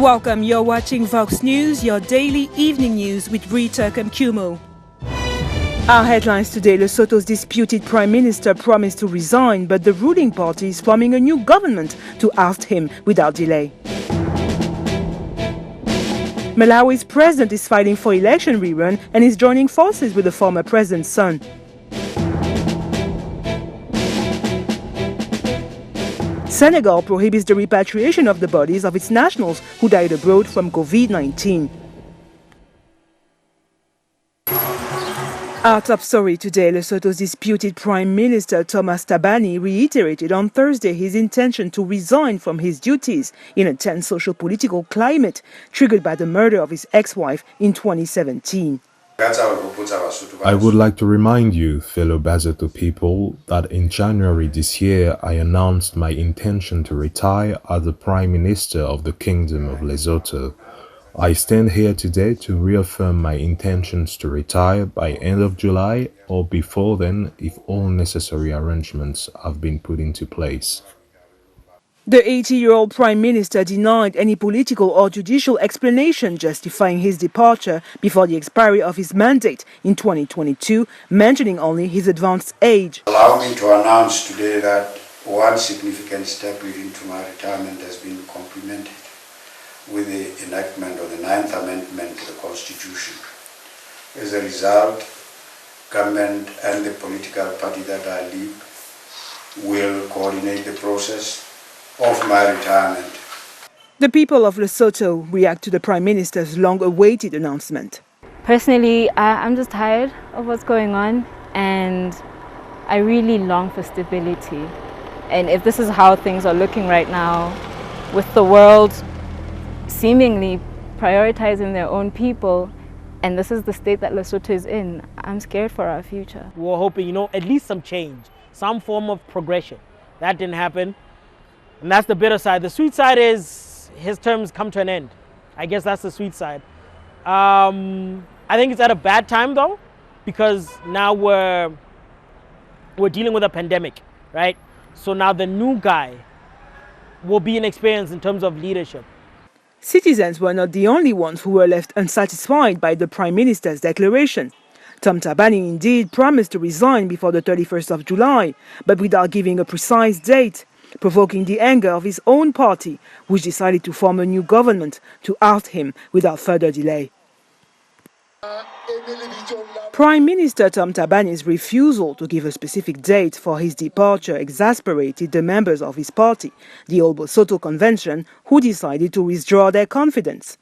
Welcome, you're watching Vox News, your daily evening news with Rita Kamkumo. Our headlines today: Lesotho's disputed prime minister promised to resign, but the ruling party is forming a new government to oust him without delay. Malawi's president is fighting for election rerun and is joining forces with the former president's son. Senegal prohibits the repatriation of the bodies of its nationals who died abroad from COVID-19. Our top story today: Lesotho's disputed Prime Minister Thomas Thabane reiterated on Thursday his intention to resign from his duties in a tense social-political climate triggered by the murder of his ex-wife in 2017. I would like to remind you, fellow LESOTHO people, that in January this year I announced my intention to retire as the Prime Minister of the Kingdom of Lesotho. I stand here today to reaffirm my intentions to retire by end of July or before then if all necessary arrangements have been put into place. The 80-year-old Prime Minister denied any political or judicial explanation justifying his departure before the expiry of his mandate in 2022, mentioning only his advanced age. Allow me to announce today that one significant step leading to my retirement has been complemented with the enactment of the 9th Amendment to the Constitution. As a result, government and the political party that I lead will coordinate the process of my retirement. The people of Lesotho react to the Prime Minister's long-awaited announcement. Personally, I'm just tired of what's going on, and I really long for stability. And if this is how things are looking right now, with the world seemingly prioritizing their own people, and this is the state that Lesotho is in, I'm scared for our future. We're hoping, at least some change, some form of progression. That didn't happen. And that's the bitter side. The sweet side is his terms come to an end. I guess that's the sweet side. I think it's at a bad time though, because now we're dealing with a pandemic, right? So now the new guy will be inexperienced in terms of leadership. Citizens were not the only ones who were left unsatisfied by the Prime Minister's declaration. Tom Thabane indeed promised to resign before the 31st of July, but without giving a precise date, provoking the anger of his own party, which decided to form a new government to oust him without further delay. Prime Minister Tom Thabane's refusal to give a specific date for his departure exasperated the members of his party, the Old Lesotho Convention, who decided to withdraw their confidence.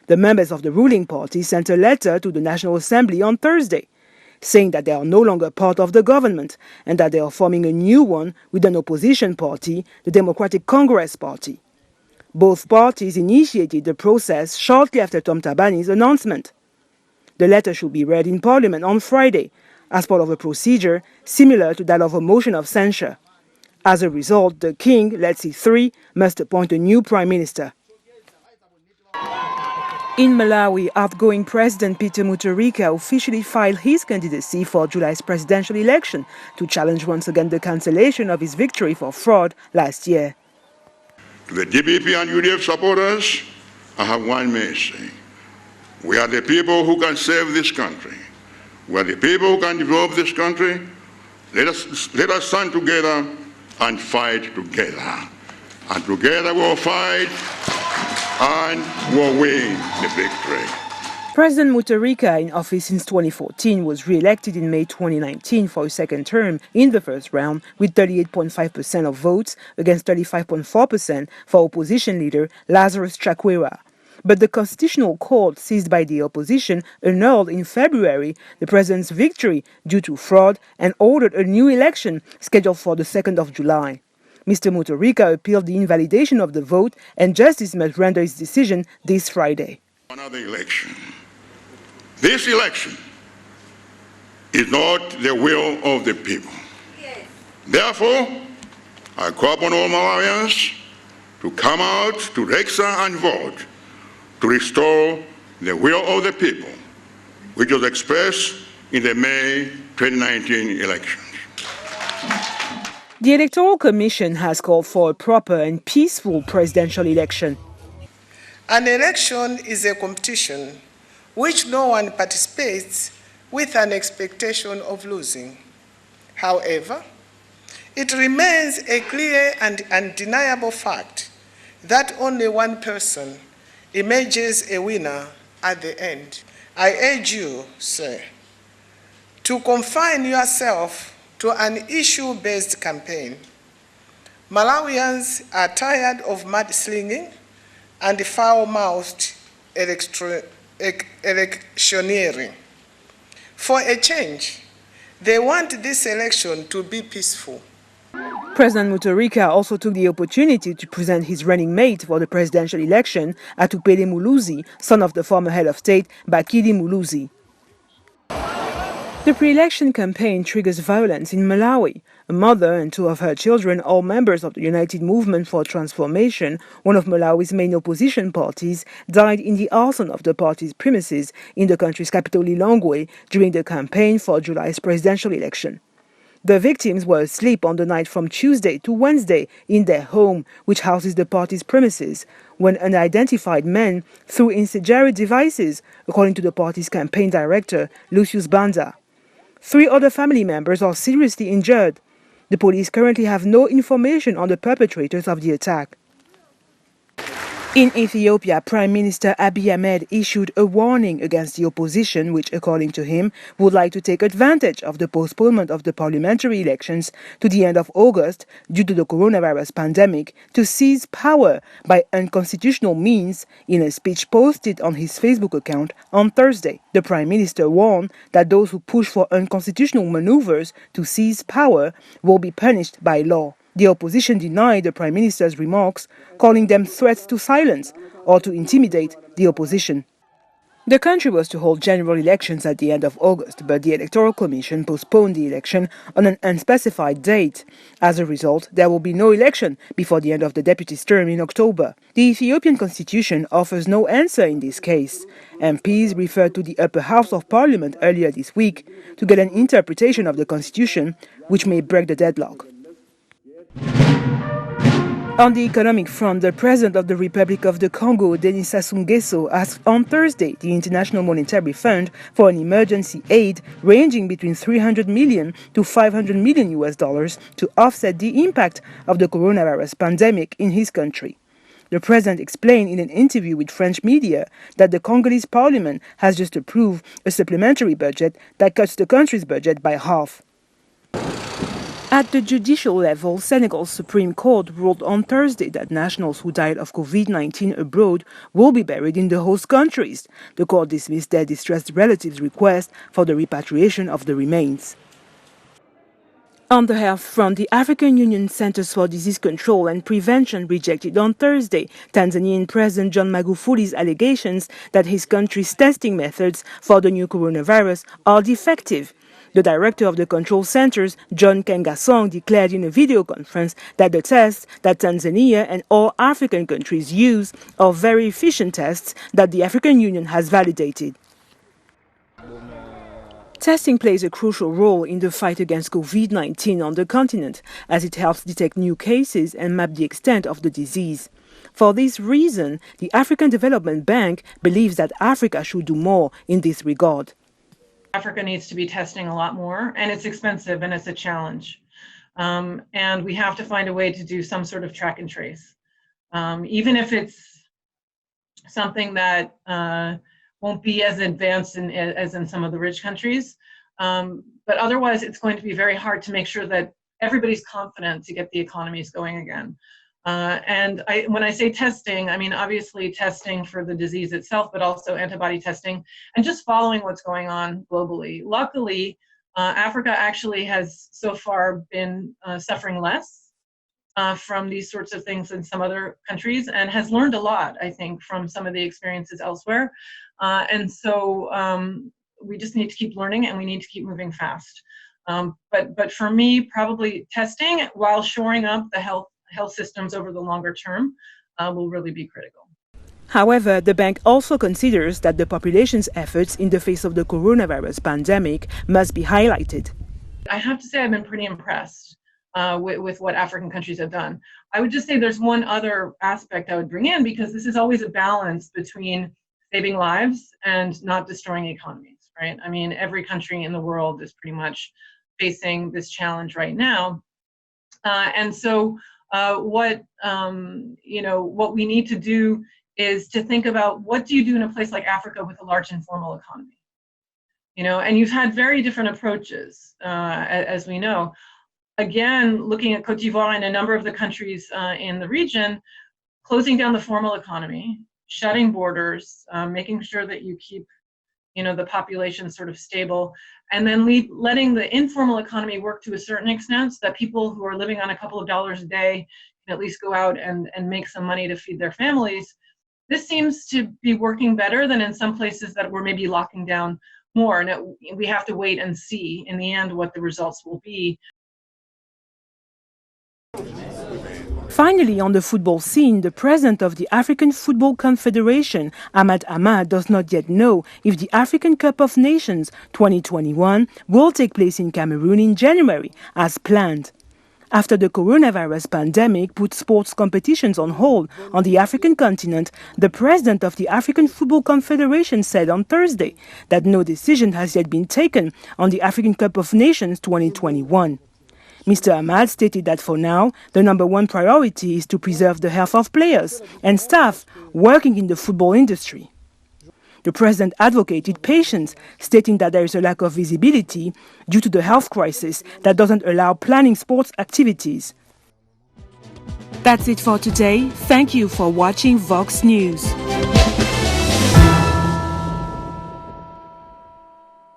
The members of the ruling party sent a letter to the National Assembly on Thursday, saying that they are no longer part of the government and that they are forming a new one with an opposition party, the Democratic Congress Party. Both parties initiated the process shortly after Tom Thabane's announcement. The letter should be read in Parliament on Friday as part of a procedure similar to that of a motion of censure. As a result, the king, Letsie III, must appoint a new prime minister. In Malawi, outgoing President Peter Mutharika officially filed his candidacy for July's presidential election to challenge once again the cancellation of his victory for fraud last year. To the DPP and UDF supporters, I have one message. We are the people who can save this country. We are the people who can develop this country. Let us stand together and fight together. And together we'll fight and we'll win the victory. President Mutharika, in office since 2014, was re-elected in May 2019 for a second term in the first round with 38.5% of votes against 35.4% for opposition leader Lazarus Chakwera. But the Constitutional Court, seized by the opposition, annulled in February the president's victory due to fraud and ordered a new election scheduled for the 2nd of July. Mr. Mutharika appealed the invalidation of the vote, and justice must render its decision this Friday. Another election. This election is not the will of the people. Yes. Therefore, I call upon all Malawians to come out to register and vote to restore the will of the people, which was expressed in the May 2019 elections. The Electoral Commission has called for a proper and peaceful presidential election. An election is a competition which no one participates with an expectation of losing. However, it remains a clear and undeniable fact that only one person emerges a winner at the end. I urge you, sir, to confine yourself to an issue-based campaign. Malawians are tired of mudslinging and foul-mouthed electioneering. For a change, they want this election to be peaceful. President Mutharika also took the opportunity to present his running mate for the presidential election, Atupele Muluzi, son of the former head of state, Bakili Muluzi. The pre-election campaign triggers violence in Malawi. A mother and two of her children, all members of the United Movement for Transformation, one of Malawi's main opposition parties, died in the arson of the party's premises in the country's capital Lilongwe during the campaign for July's presidential election. The victims were asleep on the night from Tuesday to Wednesday in their home, which houses the party's premises, when unidentified men threw incendiary devices, according to the party's campaign director, Lucius Banda. 3 other family members are seriously injured. The police currently have no information on the perpetrators of the attack. In Ethiopia, Prime Minister Abiy Ahmed issued a warning against the opposition, which, according to him, would like to take advantage of the postponement of the parliamentary elections to the end of August due to the coronavirus pandemic to seize power by unconstitutional means. In a speech posted on his Facebook account on Thursday, the Prime Minister warned that those who push for unconstitutional maneuvers to seize power will be punished by law. The opposition denied the Prime Minister's remarks, calling them threats to silence or to intimidate the opposition. The country was to hold general elections at the end of August, but the Electoral Commission postponed the election on an unspecified date. As a result, there will be no election before the end of the deputy's term in October. The Ethiopian constitution offers no answer in this case. MPs referred to the upper house of parliament earlier this week to get an interpretation of the constitution, which may break the deadlock. On the economic front, the President of the Republic of the Congo, Denis Sassou Nguesso, asked on Thursday the International Monetary Fund for an emergency aid ranging between $300 million to $500 million to offset the impact of the coronavirus pandemic in his country. The president explained in an interview with French media that the Congolese parliament has just approved a supplementary budget that cuts the country's budget by half. At the judicial level, Senegal's Supreme Court ruled on Thursday that nationals who died of COVID-19 abroad will be buried in the host countries. The court dismissed their distressed relatives' request for the repatriation of the remains. On the health front, the African Union Centers for Disease Control and Prevention rejected on Thursday Tanzanian President John Magufuli's allegations that his country's testing methods for the new coronavirus are defective. The director of the control centers, John Kengasong, declared in a video conference that the tests that Tanzania and all African countries use are very efficient tests that the African Union has validated. Testing plays a crucial role in the fight against COVID-19 on the continent, as it helps detect new cases and map the extent of the disease. For this reason, the African Development Bank believes that Africa should do more in this regard. Africa needs to be testing a lot more, and it's expensive and it's a challenge. And we have to find a way to do some sort of track and trace. Even if it's something that won't be as advanced as in some of the rich countries. But otherwise, it's going to be very hard to make sure that everybody's confident to get the economies going again. And when I say testing, I mean obviously testing for the disease itself, but also antibody testing and just following what's going on globally. Luckily, Africa actually has so far been suffering less from these sorts of things than some other countries, and has learned a lot, I think, from some of the experiences elsewhere. And so we just need to keep learning, and we need to keep moving fast. But for me, probably testing while shoring up the health systems over the longer term will really be critical. However, the bank also considers that the population's efforts in the face of the coronavirus pandemic must be highlighted. I have to say I've been pretty impressed with what African countries have done. I would just say there's one other aspect I would bring in, because this is always a balance between saving lives and not destroying economies, right? I mean, every country in the world is pretty much facing this challenge right now. And so what we need to do is to think about, what do you do in a place like Africa with a large informal economy? And you've had very different approaches, as we know. Again, looking at Cote d'Ivoire and a number of the countries in the region, closing down the formal economy, shutting borders, making sure that you keep the population sort of stable, and then letting the informal economy work to a certain extent, so that people who are living on a couple of dollars a day can at least go out and make some money to feed their families. This seems to be working better than in some places that were maybe locking down more. And we have to wait and see in the end what the results will be. Finally, on the football scene, the president of the African Football Confederation, Ahmad, does not yet know if the African Cup of Nations 2021 will take place in Cameroon in January, as planned. After the coronavirus pandemic put sports competitions on hold on the African continent, the president of the African Football Confederation said on Thursday that no decision has yet been taken on the African Cup of Nations 2021. Mr. Ahmad stated that for now, the number one priority is to preserve the health of players and staff working in the football industry. The president advocated patience, stating that there is a lack of visibility due to the health crisis that doesn't allow planning sports activities. That's it for today. Thank you for watching Vox News.